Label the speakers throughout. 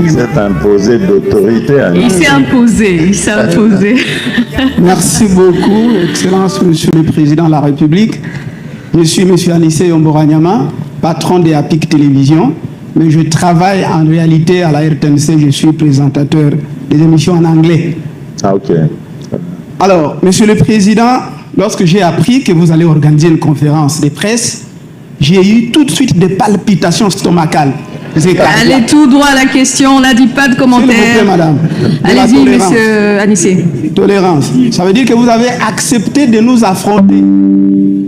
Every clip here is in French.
Speaker 1: s'est imposé d'autorité.
Speaker 2: Il s'est imposé, il s'est imposé.
Speaker 3: Merci beaucoup, Excellence, Monsieur le Président de la République. Je suis M. Anissé Yomboranyama, patron de APIC Télévision, mais je travaille en réalité à la RTNC, je suis présentateur des émissions en anglais.
Speaker 1: Ah, ok.
Speaker 3: Alors, Monsieur le Président, lorsque j'ai appris que vous allez organiser une conférence de presse, j'ai eu tout de suite des palpitations stomacales.
Speaker 2: Allez tout droit à la question, on n'a dit pas de commentaires.
Speaker 3: S'il vous plaît, madame.
Speaker 2: Allez-y, monsieur Anissé.
Speaker 3: Tolérance. Ça veut dire que vous avez accepté de nous affronter,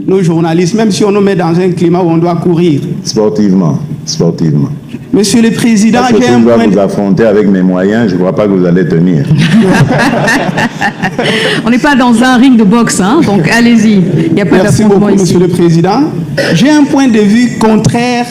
Speaker 3: nos journalistes, même si on nous met dans un climat où on doit courir.
Speaker 1: Sportivement. Sportivement.
Speaker 3: Monsieur le Président,
Speaker 1: j'ai un point. Si je dois vous affronter avec mes moyens, je ne crois pas que vous allez tenir.
Speaker 2: On n'est pas dans un ring de boxe, hein, donc allez-y. Il n'y a pas d'affrontement ici.
Speaker 3: Monsieur le Président. J'ai un point de vue contraire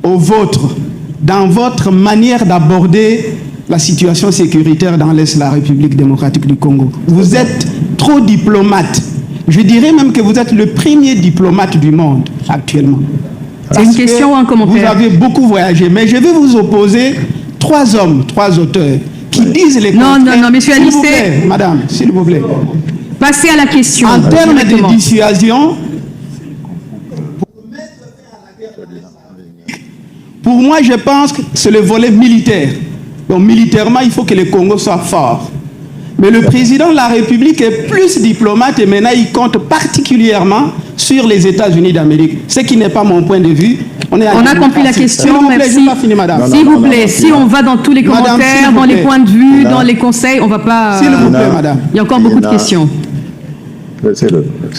Speaker 3: au vôtre, dans votre manière d'aborder la situation sécuritaire dans l'Est de la République démocratique du Congo. Vous êtes trop diplomate. Je dirais même que vous êtes le premier diplomate du monde actuellement.
Speaker 2: C'est une question ou un commentaire?
Speaker 3: Vous avez beaucoup voyagé, mais je vais vous opposer 3 hommes, 3 auteurs qui disent les contraires.
Speaker 2: Non, monsieur Anissé.
Speaker 3: Madame, s'il vous plaît.
Speaker 2: Passez à la question.
Speaker 3: En termes de dissuasion, pour moi, je pense que c'est le volet militaire. Donc, militairement, il faut que le Congo soit fort. Mais le président de la République est plus diplomate et maintenant, il compte particulièrement sur les États-Unis d'Amérique. Ce qui n'est pas mon point de vue. On
Speaker 2: a compris la question, merci. S'il vous plaît, si on va dans tous les commentaires, dans les points de vue, dans les conseils, on ne va pas...
Speaker 3: S'il vous plaît, madame.
Speaker 2: Il y a encore beaucoup de questions.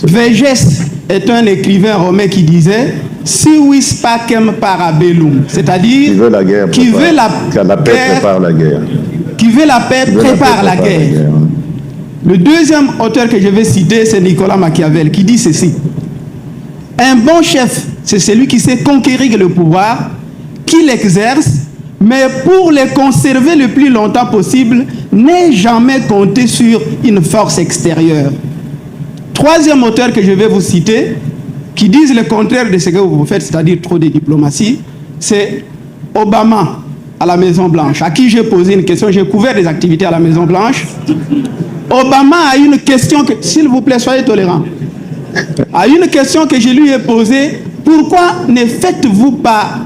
Speaker 3: Végès est un écrivain romain qui disait « Si vis pacem parabellum », c'est-à-dire
Speaker 1: qui veut la guerre,
Speaker 3: qui veut
Speaker 1: la paix prépare la guerre.
Speaker 3: Qui veut la paix prépare la guerre. Le deuxième auteur que je vais citer, c'est Nicolas Machiavel, qui dit ceci. Un bon chef, c'est celui qui sait conquérir le pouvoir, qui l'exerce, mais pour le conserver le plus longtemps possible, n'est jamais compté sur une force extérieure. Troisième auteur que je vais vous citer, qui disent le contraire de ce que vous faites, c'est-à-dire trop de diplomatie, c'est Obama à la Maison-Blanche, à qui j'ai posé une question, j'ai couvert des activités à la Maison-Blanche. Obama a une question que, s'il vous plaît, soyez tolérants, a une question que je lui ai posée, pourquoi ne faites-vous pas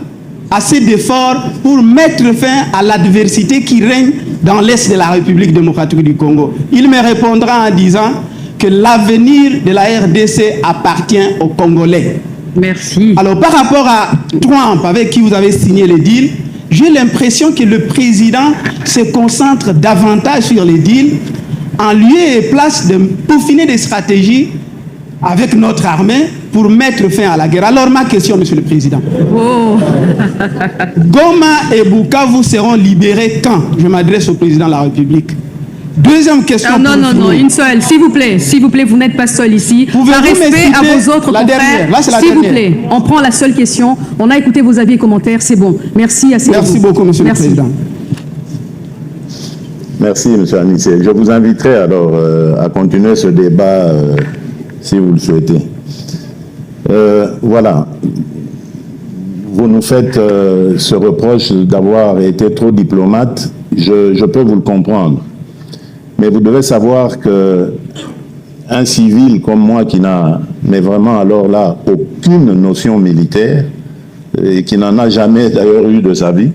Speaker 3: assez d'efforts pour mettre fin à l'adversité qui règne dans l'Est de la République démocratique du Congo? Il me répondra en disant que l'avenir de la RDC appartient aux Congolais.
Speaker 2: Merci. Alors,
Speaker 3: par rapport à Trump, avec qui vous avez signé le deal, j'ai l'impression que le président se concentre davantage sur les deals en lieu et place de peaufiner des stratégies avec notre armée pour mettre fin à la guerre. Alors, ma question, Monsieur le Président.
Speaker 2: Oh.
Speaker 3: Goma et Bukavu seront libérés quand? Je m'adresse au Président de la République. Deuxième question.
Speaker 2: Non, une seule. S'il vous plaît, vous n'êtes pas seul ici. Par respect à vos autres confrères, s'il vous plaît, on prend la seule question. On a écouté vos avis et commentaires, c'est bon. Merci à
Speaker 3: Merci beaucoup, Monsieur le Président.
Speaker 1: Merci, Monsieur Anissé. Je vous inviterai alors à continuer ce débat si vous le souhaitez. Voilà. Vous nous faites ce reproche d'avoir été trop diplomate. Je peux vous le comprendre. Mais vous devez savoir qu'un civil comme moi qui n'a, mais vraiment alors là, aucune notion militaire, et qui n'en a jamais d'ailleurs eu de sa vie,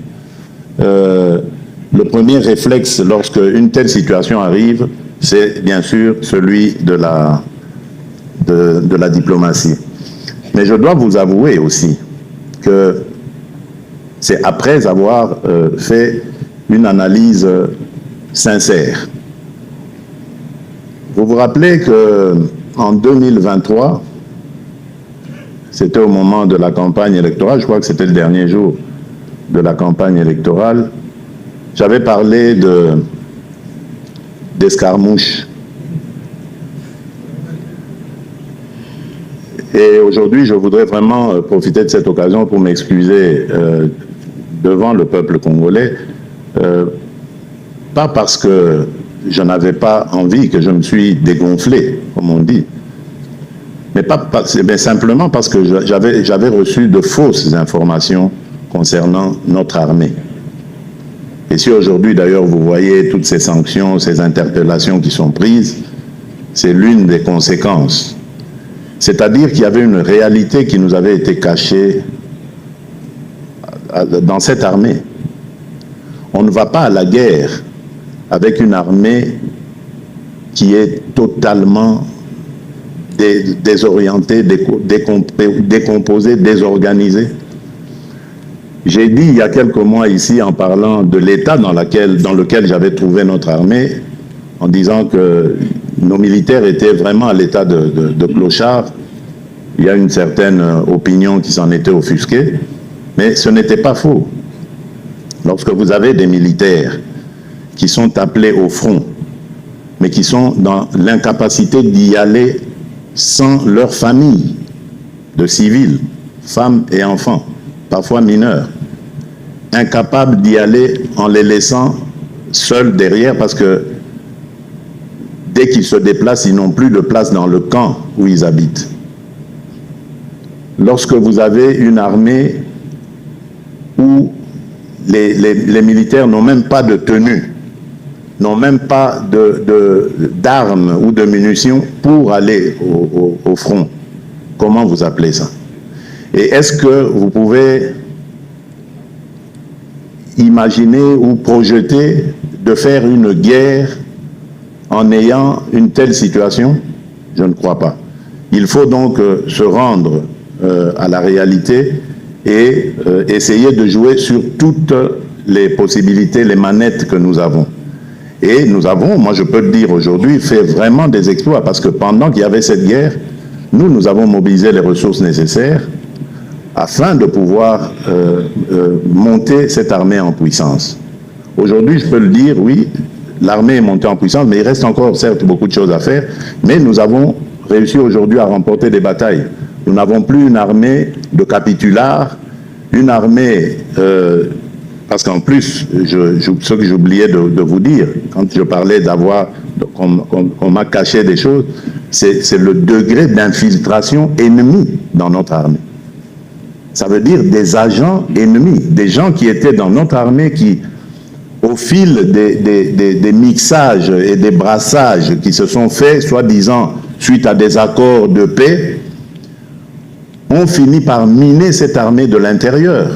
Speaker 1: le premier réflexe lorsque une telle situation arrive, c'est bien sûr celui de la diplomatie. Mais je dois vous avouer aussi que c'est après avoir fait une analyse sincère. Vous vous rappelez qu'en 2023, c'était au moment de la campagne électorale, je crois que c'était le dernier jour de la campagne électorale, j'avais parlé d'escarmouches. Et aujourd'hui, je voudrais vraiment profiter de cette occasion pour m'excuser devant le peuple congolais, pas parce que je n'avais pas envie, que je me suis dégonflé, comme on dit, mais simplement parce que j'avais reçu de fausses informations concernant notre armée. Et si aujourd'hui, d'ailleurs, vous voyez toutes ces sanctions, ces interpellations qui sont prises, c'est l'une des conséquences. C'est-à-dire qu'il y avait une réalité qui nous avait été cachée dans cette armée. On ne va pas à la guerre avec une armée qui est totalement désorientée, décomposée, désorganisée. J'ai dit il y a quelques mois ici, en parlant de l'état dans lequel j'avais trouvé notre armée, en disant que nos militaires étaient vraiment à l'état de clochard. Il y a une certaine opinion qui s'en était offusquée, mais ce n'était pas faux. Lorsque vous avez des militaires qui sont appelés au front, mais qui sont dans l'incapacité d'y aller sans leur famille de civils, femmes et enfants, parfois mineurs, incapables d'y aller en les laissant seuls derrière parce que dès qu'ils se déplacent, ils n'ont plus de place dans le camp où ils habitent. Lorsque vous avez une armée où les militaires n'ont même pas de tenue, n'ont même pas d'armes ou de munitions pour aller au front, comment vous appelez ça? Et est-ce que vous pouvez imaginer ou projeter de faire une guerre en ayant une telle situation? Je ne crois pas. Il faut donc se rendre à la réalité et essayer de jouer sur toutes les possibilités, les manettes que nous avons. Et nous avons, moi je peux le dire aujourd'hui, fait vraiment des exploits parce que pendant qu'il y avait cette guerre, nous avons mobilisé les ressources nécessaires afin de pouvoir monter cette armée en puissance. Aujourd'hui, je peux le dire, oui, l'armée est montée en puissance, mais il reste encore, certes, beaucoup de choses à faire, mais nous avons réussi aujourd'hui à remporter des batailles. Nous n'avons plus une armée de capitulars, une armée... parce qu'en plus, ce que j'oubliais de vous dire, quand je parlais d'avoir... qu'on m'a caché des choses, c'est le degré d'infiltration ennemie dans notre armée. Ça veut dire des agents ennemis, des gens qui étaient dans notre armée qui, au fil des mixages et des brassages qui se sont faits, soi-disant, suite à des accords de paix, ont fini par miner cette armée de l'intérieur.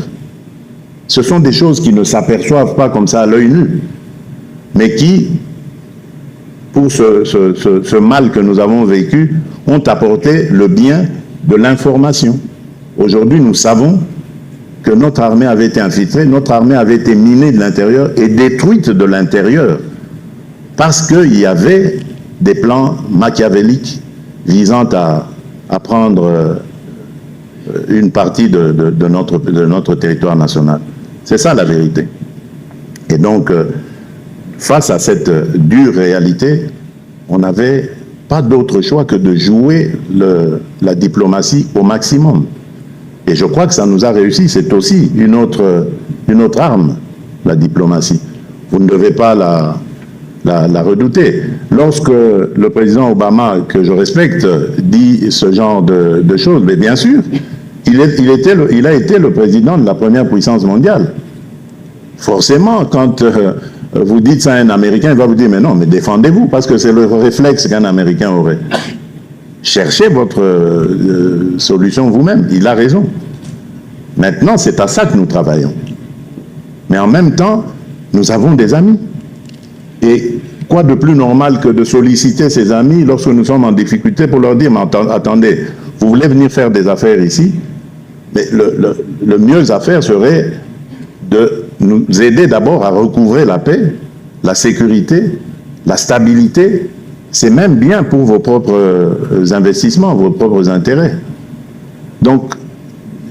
Speaker 1: Ce sont des choses qui ne s'aperçoivent pas comme ça à l'œil nu, mais qui, pour ce mal que nous avons vécu, ont apporté le bien de l'information. Aujourd'hui, nous savons que notre armée avait été infiltrée, notre armée avait été minée de l'intérieur et détruite de l'intérieur, parce qu'il y avait des plans machiavéliques visant à prendre une partie de notre territoire national. C'est ça la vérité. Et donc, face à cette dure réalité, on n'avait pas d'autre choix que de jouer la diplomatie au maximum. Et je crois que ça nous a réussi. C'est aussi une autre arme, la diplomatie. Vous ne devez pas la redouter. Lorsque le président Obama, que je respecte, dit ce genre de choses, mais bien sûr, il a été le président de la première puissance mondiale. Forcément, quand vous dites ça à un Américain, il va vous dire, mais non, mais défendez-vous, parce que c'est le réflexe qu'un Américain aurait. Cherchez votre solution vous-même, il a raison. Maintenant, c'est à ça que nous travaillons. Mais en même temps, nous avons des amis. Et quoi de plus normal que de solliciter ses amis lorsque nous sommes en difficulté pour leur dire, mais attendez, vous voulez venir faire des affaires ici? Mais le mieux à faire serait de nous aider d'abord à recouvrer la paix, la sécurité, la stabilité. C'est même bien pour vos propres investissements, vos propres intérêts. Donc,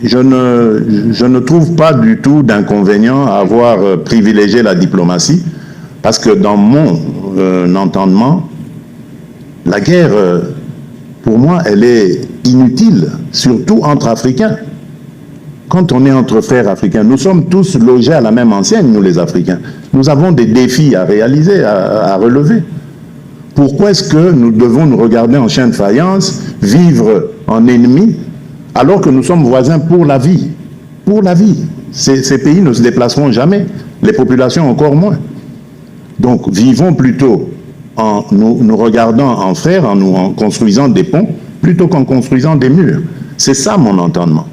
Speaker 1: je ne trouve pas du tout d'inconvénient à avoir privilégié la diplomatie, parce que dans mon entendement, la guerre, pour moi, elle est inutile, surtout entre Africains. Quand on est entre frères africains, nous sommes tous logés à la même enseigne, nous les Africains. Nous avons des défis à réaliser, à relever. Pourquoi est-ce que nous devons nous regarder en chien de faïence, vivre en ennemis, alors que nous sommes voisins pour la vie? Pour la vie. Ces pays ne se déplaceront jamais. Les populations encore moins. Donc, vivons plutôt en nous regardant en frères, en construisant des ponts, plutôt qu'en construisant des murs. C'est ça mon entendement.